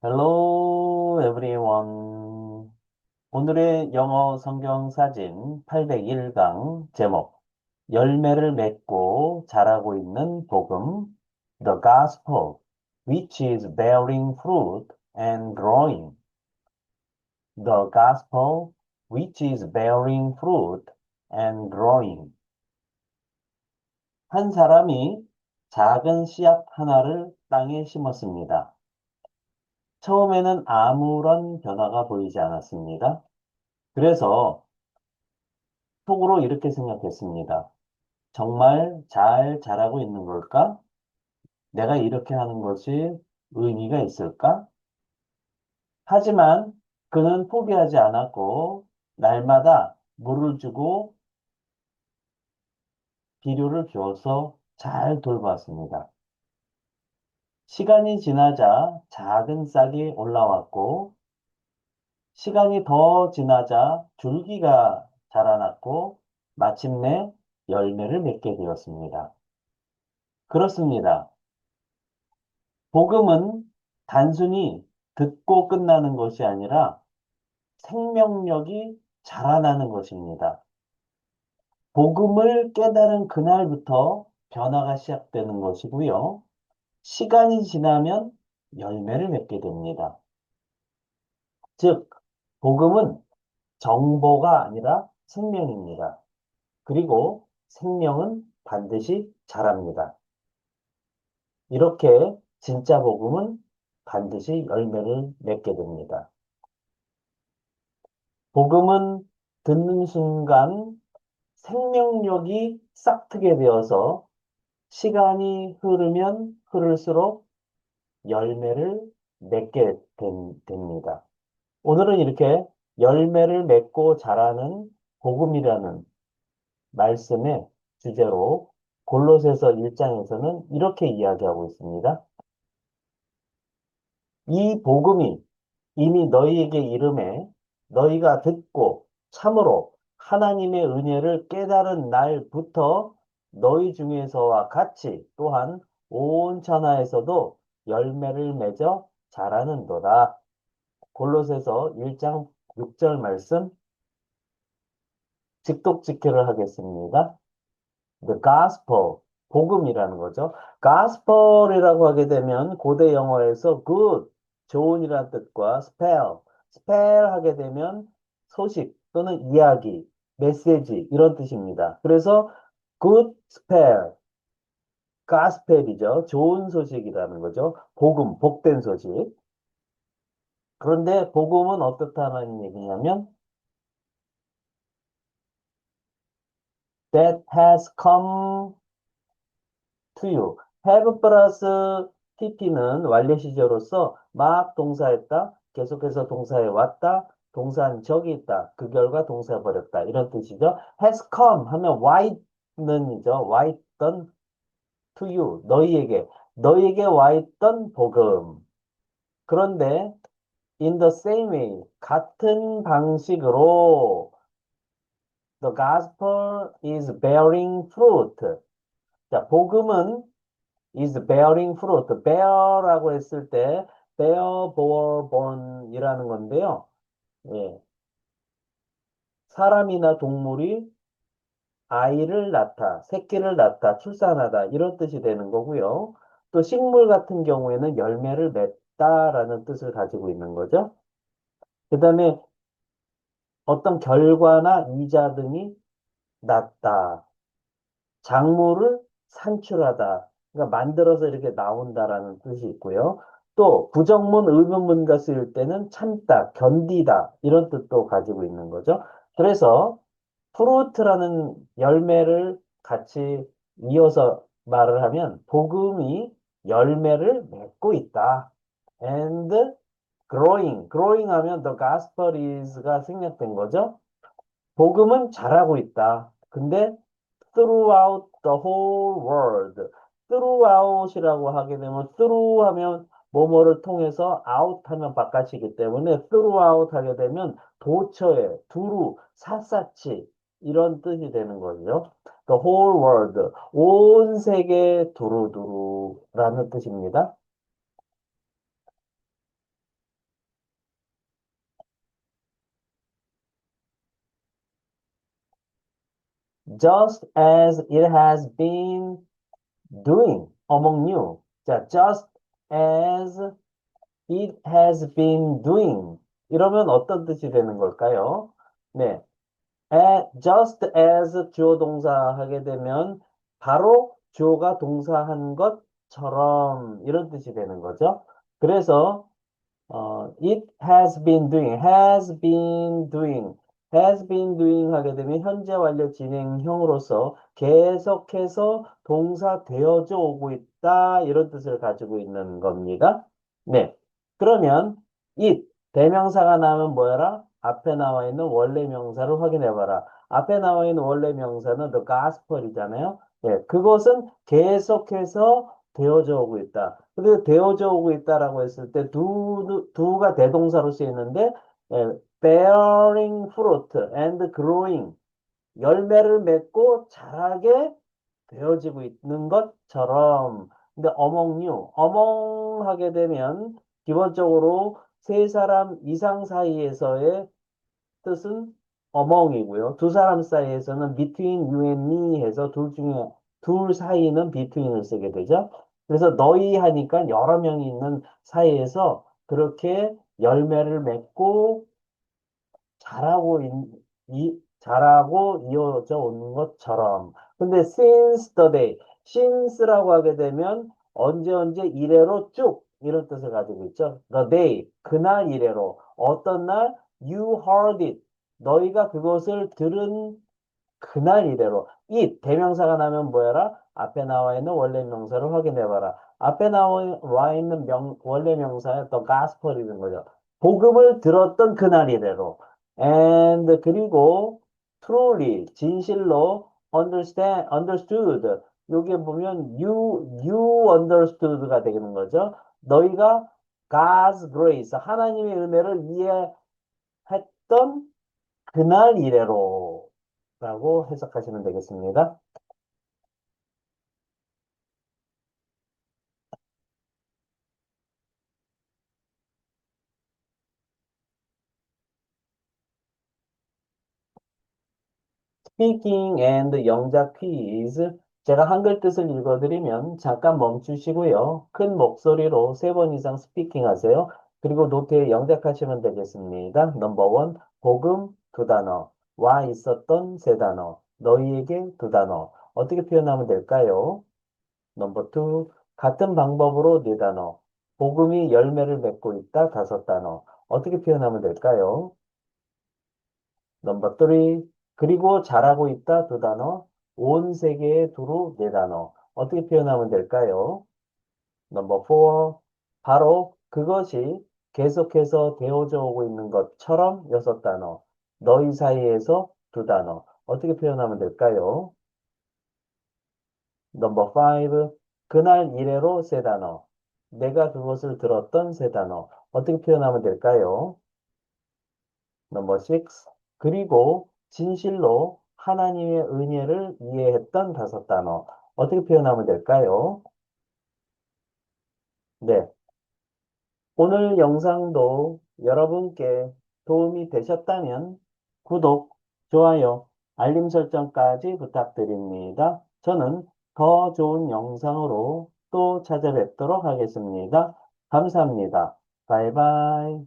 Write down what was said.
Hello everyone. 오늘의 영어 성경 사진 801강 제목 열매를 맺고 자라고 있는 복음 The Gospel which is bearing fruit and growing. The Gospel which is bearing fruit and growing. 한 사람이 작은 씨앗 하나를 땅에 심었습니다. 처음에는 아무런 변화가 보이지 않았습니다. 그래서 속으로 이렇게 생각했습니다. 정말 잘 자라고 있는 걸까? 내가 이렇게 하는 것이 의미가 있을까? 하지만 그는 포기하지 않았고 날마다 물을 주고 비료를 주어서 잘 돌봤습니다. 시간이 지나자 작은 싹이 올라왔고 시간이 더 지나자 줄기가 자라났고 마침내 열매를 맺게 되었습니다. 그렇습니다. 복음은 단순히 듣고 끝나는 것이 아니라 생명력이 자라나는 것입니다. 복음을 깨달은 그날부터 변화가 시작되는 것이고요. 시간이 지나면 열매를 맺게 됩니다. 즉, 복음은 정보가 아니라 생명입니다. 그리고 생명은 반드시 자랍니다. 이렇게 진짜 복음은 반드시 열매를 맺게 됩니다. 복음은 듣는 순간 생명력이 싹트게 되어서 시간이 흐르면 흐를수록 열매를 맺게 됩니다. 오늘은 이렇게 열매를 맺고 자라는 복음이라는 말씀의 주제로 골로새서 1장에서는 이렇게 이야기하고 있습니다. 이 복음이 이미 너희에게 이름에 너희가 듣고 참으로 하나님의 은혜를 깨달은 날부터 너희 중에서와 같이 또한 온 천하에서도 열매를 맺어 자라는도다. 골로새서 1장 6절 말씀 직독직해를 하겠습니다. The gospel, 복음이라는 거죠. gospel이라고 하게 되면 고대 영어에서 good, 좋은이라는 뜻과 spell 하게 되면 소식 또는 이야기, 메시지 이런 뜻입니다. 그래서 good spell, gospel이죠. 좋은 소식이라는 거죠. 복음, 복된 소식. 그런데 복음은 어떻다는 얘기냐면 that has come to you. have 플러스 pp는 완료 시제로서 막 동사했다, 계속해서 동사에 왔다, 동사는 적이 있다, 그 결과 동사 버렸다 이런 뜻이죠. has come 하면 와있는이죠. 와 있던 to you 너희에게 와 있던 복음. 그런데 in the same way 같은 방식으로 the gospel is bearing fruit. 자, 복음은 is bearing fruit. bear라고 했을 때 bear, bore, born이라는 건데요. 예, 사람이나 동물이 아이를 낳다, 새끼를 낳다, 출산하다 이런 뜻이 되는 거고요. 또 식물 같은 경우에는 열매를 맺다라는 뜻을 가지고 있는 거죠. 그 다음에 어떤 결과나 이자 등이 났다. 작물을 산출하다. 그러니까 만들어서 이렇게 나온다라는 뜻이 있고요. 또 부정문, 의문문가 쓰일 때는 참다, 견디다 이런 뜻도 가지고 있는 거죠. 그래서 프루트라는 열매를 같이 이어서 말을 하면 복음이 열매를 맺고 있다. And growing 하면 the gospel is가 생략된 거죠. 복음은 잘하고 있다. 근데 throughout the whole world. throughout이라고 하게 되면 through 하면 뭐뭐를 통해서 out 하면 바깥이기 때문에 throughout 하게 되면 도처에 두루 샅샅이 이런 뜻이 되는 거죠. The whole world 온 세계 두루두루라는 뜻입니다. just as it has been doing among you. 자, just as it has been doing. 이러면 어떤 뜻이 되는 걸까요? 네. just as 주어 동사 하게 되면 바로 주어가 동사한 것처럼 이런 뜻이 되는 거죠. 그래서 it has been doing 하게 되면 현재 완료 진행형으로서 계속해서 동사 되어져 오고 있다 이런 뜻을 가지고 있는 겁니다. 네. 그러면 it 대명사가 나오면 뭐야라? 앞에 나와 있는 원래 명사를 확인해 봐라. 앞에 나와 있는 원래 명사는 the gospel이잖아요. 네, 그것은 계속해서 되어져 오고 있다. 근데 되어져 오고 있다라고 했을 때 두가 대동사로 쓰이는데 bearing fruit and growing 열매를 맺고 자라게 되어지고 있는 것처럼. 근데 among you, among 하게 되면 기본적으로 세 사람 이상 사이에서의 뜻은 among이고요. 두 사람 사이에서는 between you and me 해서 둘 중에 둘 사이는 between을 쓰게 되죠. 그래서 너희 하니까 여러 명이 있는 사이에서 그렇게 열매를 맺고 잘하고 잘하고 이어져 오는 것처럼. 근데 since the day, since라고 하게 되면 언제 이래로 쭉 이런 뜻을 가지고 있죠. The day, 그날 이래로 어떤 날 you heard it, 너희가 그것을 들은 그날 이래로 이 대명사가 나면 뭐야라? 앞에 나와 있는 원래 명사를 확인해 봐라. 앞에 나와 있는 원래 명사의 또 gospel이는 거죠. 복음을 들었던 그날 이래로. and 그리고 truly 진실로 understood 여기에 보면 you understood가 되는 거죠. 너희가 God's grace 하나님의 은혜를 이해했던 그날 이래로 라고 해석하시면 되겠습니다. Speaking and 영작 퀴즈. 제가 한글 뜻을 읽어드리면 잠깐 멈추시고요. 큰 목소리로 세 번 이상 스피킹 하세요. 그리고 노트에 영작하시면 되겠습니다. 넘버 원, 복음 두 단어, 와 있었던 세 단어, 너희에게 두 단어. 어떻게 표현하면 될까요? 넘버 투, 같은 방법으로 네 단어, 복음이 열매를 맺고 있다 다섯 단어. 어떻게 표현하면 될까요? 넘버 3. 그리고 잘하고 있다 두 단어. 온 세계의 두루 네 단어. 어떻게 표현하면 될까요? 넘버 4. 바로 그것이 계속해서 되어져 오고 있는 것처럼 여섯 단어. 너희 사이에서 두 단어. 어떻게 표현하면 될까요? 넘버 5. 그날 이래로 세 단어. 내가 그것을 들었던 세 단어. 어떻게 표현하면 될까요? 넘버 6. 그리고 진실로 하나님의 은혜를 이해했던 다섯 단어. 어떻게 표현하면 될까요? 네. 오늘 영상도 여러분께 도움이 되셨다면 구독, 좋아요, 알림 설정까지 부탁드립니다. 저는 더 좋은 영상으로 또 찾아뵙도록 하겠습니다. 감사합니다. 바이바이.